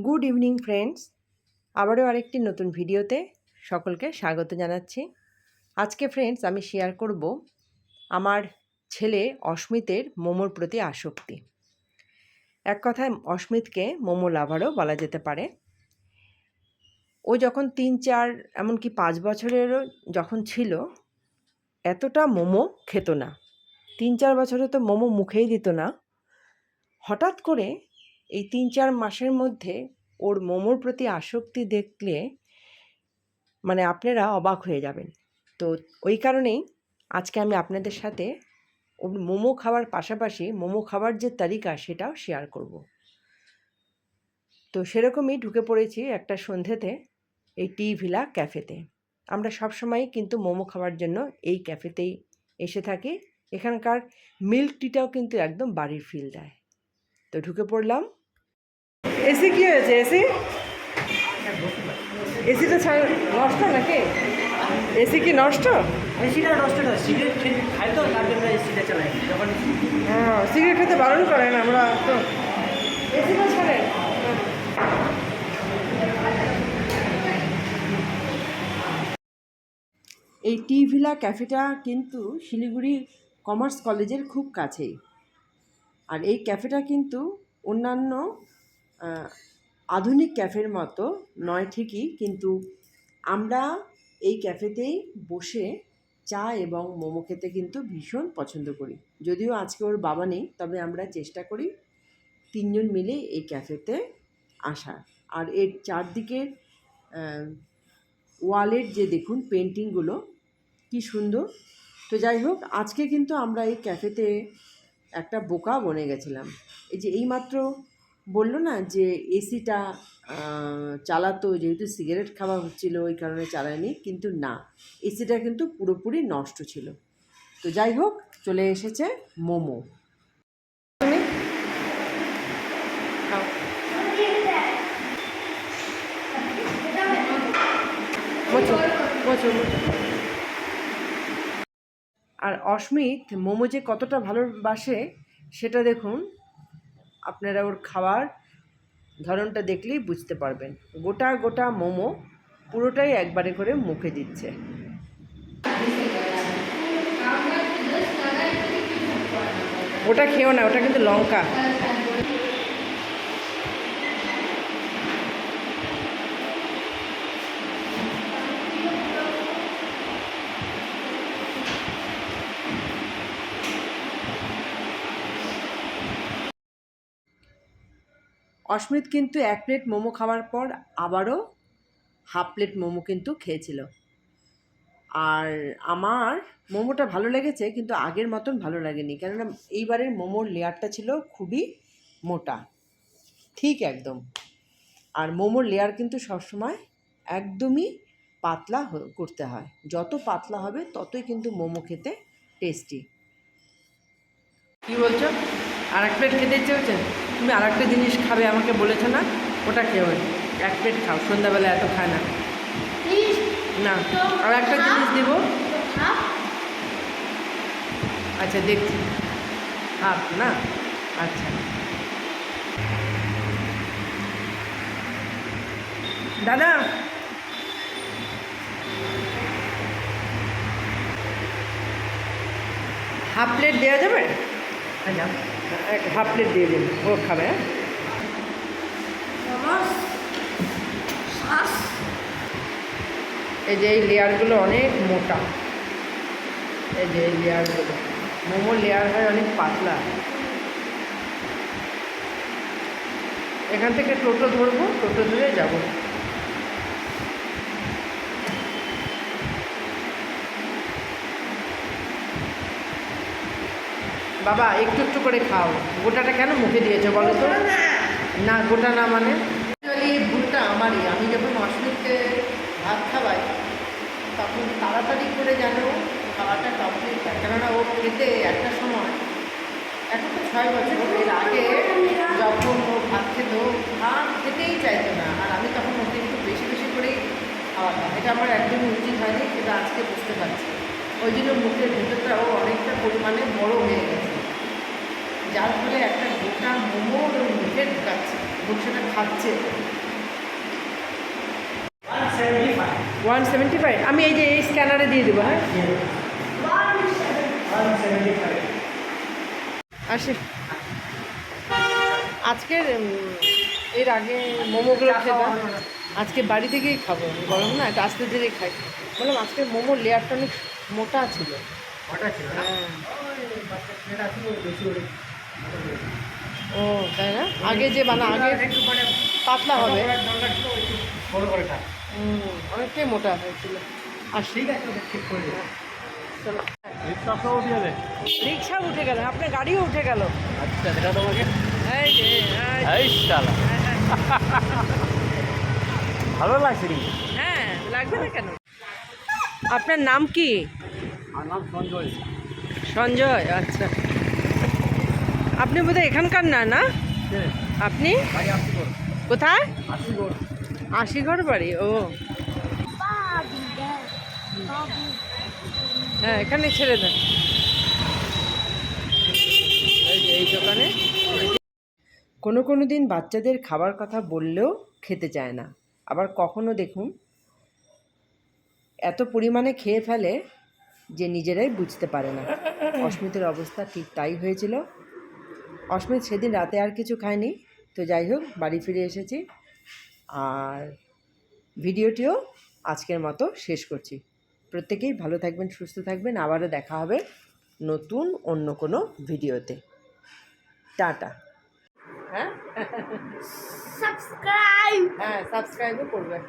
Good evening friends, আবারও আরেকটি নতুন ভিডিওতে সকলকে স্বাগত জানাচ্ছি। আজকে ফ্রেন্ডস আমি শেয়ার করব আমার ছেলে অস্মিতের মোমোর প্রতি আসক্তি। এক কথায় অস্মিতকে মোমো লাভারও বলা যেতে পারে। ও যখন ৩-৪ এমনকি ৫ বছরেরও যখন ছিল, এতটা মোমো খেত না। ৩-৪ বছরে তো মোমো মুখেই দিত না। হঠাৎ করে এই ৩-৪ মাসের মধ্যে ওর মোমোর প্রতি আসক্তি দেখলে মানে আপনারা অবাক হয়ে যাবেন। তো ওই কারণেই আজকে আমি আপনাদের সাথে ওর মোমো খাওয়ার পাশাপাশি মোমো খাওয়ার যে তালিকা সেটাও শেয়ার করব। তো সেরকমই ঢুকে পড়েছি একটা সন্ধ্যেতে এই টি ভিলা ক্যাফেতে। আমরা সবসময়ই কিন্তু মোমো খাওয়ার জন্য এই ক্যাফেতেই এসে থাকি। এখানকার মিল্ক টিটাও কিন্তু একদম বাড়ির ফিল দেয়। তো ঢুকে পড়লাম। এসি কী হয়েছে? এসিটা নষ্ট নাকি? এসি কি নষ্ট? এসিটা নষ্ট না, সিগারেট খাই তো তার জন্য এসিটা চালাই যখন। হ্যাঁ, সিগারেট খেতে বারণ করেন, আমরা তো এসিটা ছাড়েন। এই টি ভিলা ক্যাফেটা কিন্তু শিলিগুড়ি কমার্স কলেজের খুব কাছেই। আর এই ক্যাফেটা কিন্তু অন্যান্য আধুনিক ক্যাফের মতো নয় ঠিকই, কিন্তু আমরা এই ক্যাফেতেই বসে চা এবং মোমো খেতে কিন্তু ভীষণ পছন্দ করি। যদিও আজকে ওর বাবা নেই, তবে আমরা চেষ্টা করি ৩ জন মিলে এই ক্যাফেতে আসার। আর এর চারদিকের ওয়ালের যে দেখুন পেন্টিংগুলো কি সুন্দর। তো যাই হোক, আজকে কিন্তু আমরা এই ক্যাফেতে একটা বোকা বনে গেছিলাম। এই যে এইমাত্র বললো না যে এসিটা চালাতো, যেহেতু সিগারেট খাওয়া হচ্ছিলো ওই কারণে চালায়নি, কিন্তু না, এসিটা কিন্তু পুরোপুরি নষ্ট ছিল। তো যাই হোক, চলে এসেছে মোমো। তুমি খাও। আর অস্মিত মোমো যে কতটা ভালোবাসে সেটা দেখুন, আপনারা ওর খাওয়ার ধরনটা দেখলেই বুঝতে পারবেন। গোটা গোটা মোমো পুরোটাই একবারে করে মুখে দিচ্ছে। ওটা খেও না, ওটা কিন্তু লঙ্কা। অস্মিত কিন্তু 1 প্লেট মোমো খাওয়ার পর আবারও হাফ প্লেট মোমো কিন্তু খেয়েছিল। আর আমার মোমোটা ভালো লেগেছে, কিন্তু আগের মতন ভালো লাগেনি, কেননা এইবারের মোমোর লেয়ারটা ছিল খুবই মোটা, ঠিক একদম। আর মোমোর লেয়ার কিন্তু সবসময় একদমই পাতলা করতে হয়। যত পাতলা হবে ততই কিন্তু মোমো খেতে টেস্টি। কী বলছো? আর 1 প্লেট খেতে ইচ্ছে হচ্ছে? তুমি আর একটা জিনিস খাবে আমাকে বলেছো না, ওটা খেও। 1 প্লেট খাও, সন্ধ্যাবেলা এত খায় না। না, আর একটা জিনিস দিব। আচ্ছা দেখছি। হাফ না? আচ্ছা দাদা, হাফ প্লেট দেওয়া যাবে? আচ্ছা, হাফ প্লেট দিয়ে দিন, ও খাবে। এই যে এই লেয়ারগুলো অনেক মোটা, এই যে এই লেয়ারগুলো, মোমোর লেয়ার হয় অনেক পাতলা। এখান থেকে টোটো ধরবো, টোটো ধরে যাব। বাবা একটু একটু করে খাও, গোটাটা কেন মুখে দিয়েছো বলো তো? না, গোটা না মানে অ্যাকচুয়ালি এই ভুলটা আমারই। আমি যখন অস্মিতকে ভাত খাওয়াই তখন তাড়াতাড়ি করে যেন খাওয়াটা কমপ্লিট হয়, কেননা ও খেতে একটা সময়, এখন তো 6 বছর, এর আগে যখন ও ভাত খেত, ভাত খেতেই চাইতো না। আর আমি তখন ওকে একটু বেশি বেশি করেই খাওয়াতাম। এটা আমার একদমই উচিত হয়নি, সেটা আজকে বুঝতে পারছি। ওই জন্য মুখের ভেতরটাও অনেকটা পরিমাণে বড় হয়ে গেছে, যার ফলে একটা গোটা মোমো ওর মুখে ঢুকাচ্ছে এবং সেটা খাচ্ছে। 175 আমি এই যে এই স্ক্যানারে দিয়ে দেবো। হ্যাঁ, 175। আসে। আজকের এর আগে মোমোগুলো খেতাম, আজকে বাড়ি থেকেই খাবো। গরম না, একটু আস্তে ধীরে খাই। বললাম আজকে মোমোর লেয়ারটা অনেক মোটা ছিল। ওটা ছিল না? হ্যাঁ। ওই বাচ্চা ছেলেটা ছিল বেশি ওরে ও তাই না, আগে যে আগে একটু মানে পাতলা হবে। দরকার ছিল একটু বড় করে খা। অনেকটাই মোটা হয়েছিল। আর ঠিক আছে, ওটা ঠিক করে দেবো। চলো, রিক্সাও উঠে যাবে। রিক্সা উঠে গেল, আপনার গাড়িও উঠে গেল। আচ্ছা, এটা তোমাকে এই যে এই শালা ভালো লাগছে কিন্তু। হ্যাঁ, লাগবে না কেন? আপনার নাম কি? আমার নাম সঞ্জয়। সঞ্জয়, আচ্ছা। আপনি বোধহয় এখানকার না, না? আপনি ভাই আসি কর, কোথায়? আসি কর। আশিঘর বাড়ি। ও হ্যাঁ, এখানে ছেড়ে দেন। এই যে এই দোকানে কোনো কোনো দিন বাচ্চাদের খাবার কথা বললেও খেতে চায় না, আবার কখনো দেখুন এত পরিমাণে খেয়ে ফেলে যে নিজেরাই বুঝতে পারে না। অস্মিতের অবস্থা ঠিক তাই হয়েছিল। অস্মিত সেদিন রাতে আর কিছু খায়নি। তো যাই হোক, বাড়ি ফিরে এসেছি, আর ভিডিওটিও আজকের মতো শেষ করছি। প্রত্যেকেই ভালো থাকবেন, সুস্থ থাকবেন। আবারও দেখা হবে নতুন অন্য কোনো ভিডিওতে। টাটা। হ্যাঁ, সাবস্ক্রাইব হ্যাঁ, সাবস্ক্রাইবও করবেন।